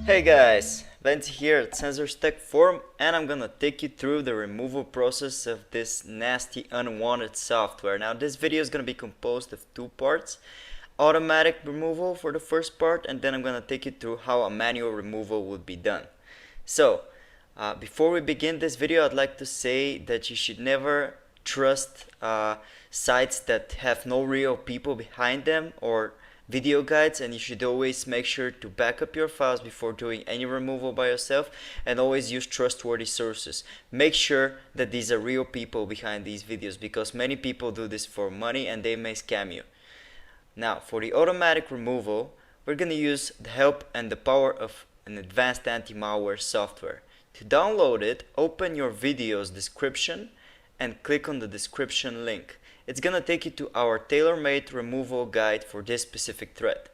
Hey guys, Vance here at Sensors Tech Forum, and I'm gonna take you through the removal process of this nasty unwanted software. Now this video is gonna be composed of two parts: automatic removal for the first part, and then I'm gonna take you through how a manual removal would be done. So before we begin this video, I'd like to say that you should never trust sites that have no real people behind them or video guides, and you should always make sure to back up your files before doing any removal by yourself, and always use trustworthy sources. Make sure that these are real people behind these videos, because many people do this for money and they may scam you. Now for the automatic removal, we're going to use the help and the power of an advanced anti-malware software. To download it, open your video's description and click on the description link. It's gonna take you to our tailor-made removal guide for this specific threat.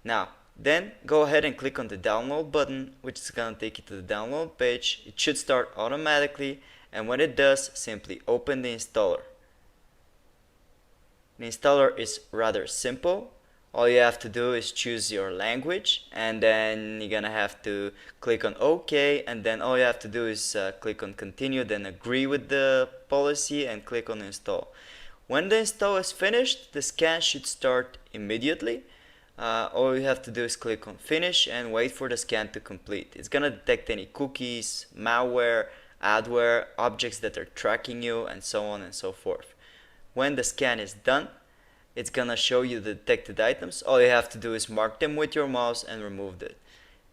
Now, then go ahead and click on the download button, which is gonna take you to the download page. It should start automatically, and when it does, simply open the installer. The installer is rather simple. All you have to do is choose your language, and then you're gonna have to click on OK, and then all you have to do is click on continue, then agree with the policy and click on install. When the install is finished, the scan should start immediately. All you have to do is click on finish and wait for the scan to complete. It's gonna detect any cookies, malware, adware, objects that are tracking you, and so on and so forth. When the scan is done, it's gonna show you the detected items. All you have to do is mark them with your mouse and remove it.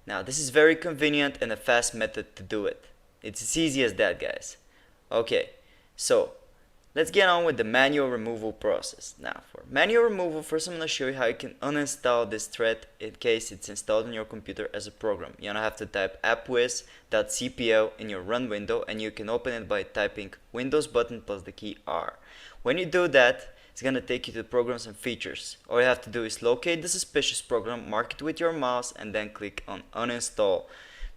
Now this is very convenient and a fast method to do it. It's as easy as that, guys. Okay, so let's get on with the manual removal process. Now for manual removal, first I'm gonna show you how you can uninstall this thread in case it's installed on your computer as a program. You're gonna have to type appwiz.cpl in your run window, and you can open it by typing Windows button plus the key R. When you do that, it's gonna take you to programs and features. All you have to do is locate the suspicious program, mark it with your mouse, and then click on uninstall.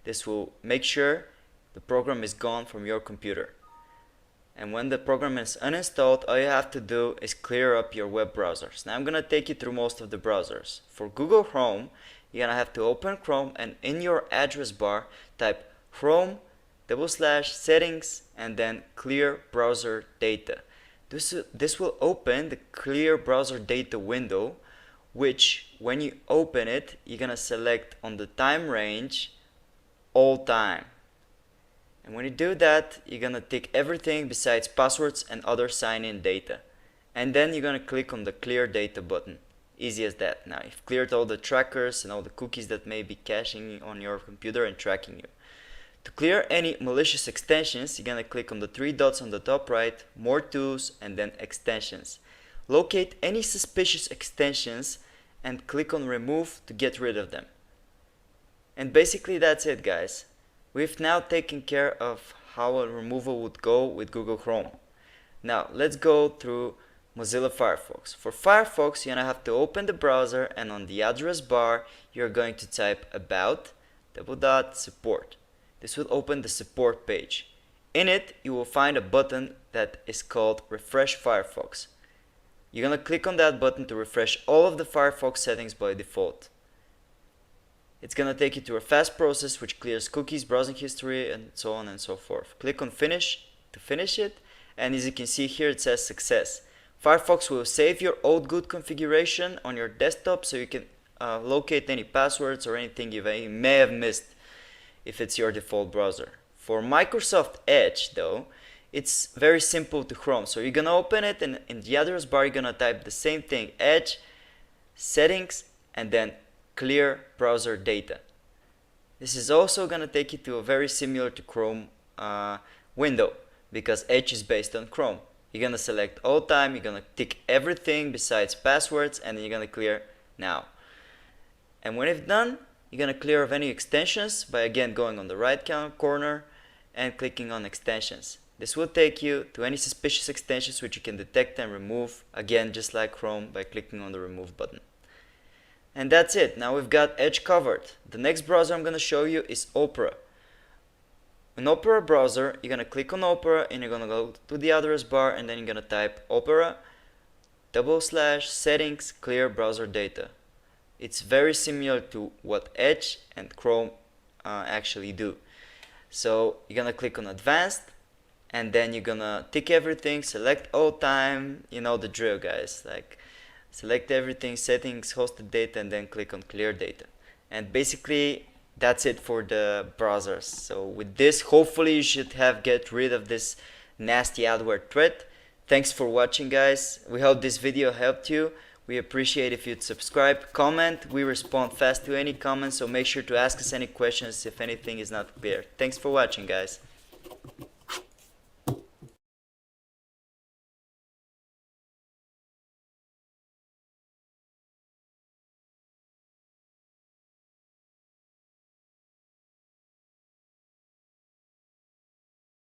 This will make sure the program is gone from your computer. And when the program is uninstalled, all you have to do is clear up your web browsers. Now I'm gonna take you through most of the browsers. For Google Chrome, you're gonna have to open Chrome, and in your address bar type Chrome/settings and then clear browser data. This will open the clear browser data window, which when you open it, you're gonna select on the time range all time. And when you do that, you're gonna tick everything besides passwords and other sign-in data. And then you're gonna click on the clear data button. Easy as that. Now you've cleared all the trackers and all the cookies that may be caching on your computer and tracking you. To clear any malicious extensions, you're gonna click on the three dots on the top right, more tools, and then extensions. Locate any suspicious extensions and click on remove to get rid of them. And basically that's it, guys. We've now taken care of how a removal would go with Google Chrome. Now let's go through Mozilla Firefox. For Firefox, you're gonna have to open the browser, and on the address bar you're going to type about /support. This will open the support page. In it, you will find a button that is called Refresh Firefox. You're gonna click on that button to refresh all of the Firefox settings by default. It's gonna take you to a fast process which clears cookies, browsing history, and so on and so forth. Click on finish to finish it, and as you can see here, it says success. Firefox will save your old good configuration on your desktop so you can locate any passwords or anything you may have missed if it's your default browser. For Microsoft Edge though, it's very simple to Chrome. So you're gonna open it, and in the address bar you're gonna type the same thing, Edge, settings, and then clear browser data. This is also gonna take you to a very similar to Chrome window, because Edge is based on Chrome. You're gonna select all time, you're gonna tick everything besides passwords, and then you're gonna clear now. And when it's done, you're gonna clear of any extensions by again going on the right corner and clicking on extensions. This will take you to any suspicious extensions which you can detect and remove, again just like Chrome, by clicking on the remove button. And that's it. Now we've got Edge covered. The next browser I'm gonna show you is Opera. In Opera browser, you're gonna click on Opera, and you're gonna go to the address bar, and then you're gonna type Opera/settings clear browser data. It's very similar to what Edge and Chrome actually do. So you're gonna click on advanced, and then you're gonna tick everything, select all time, you know the drill, guys. Like, select everything, settings, hosted data, and then click on clear data. And basically that's it for the browsers. So with this, hopefully you should have get rid of this nasty adware threat. Thanks for watching, guys. We hope this video helped you. We appreciate if you'd subscribe, comment. We respond fast to any comments, so make sure to ask us any questions if anything is not clear. Thanks for watching, guys.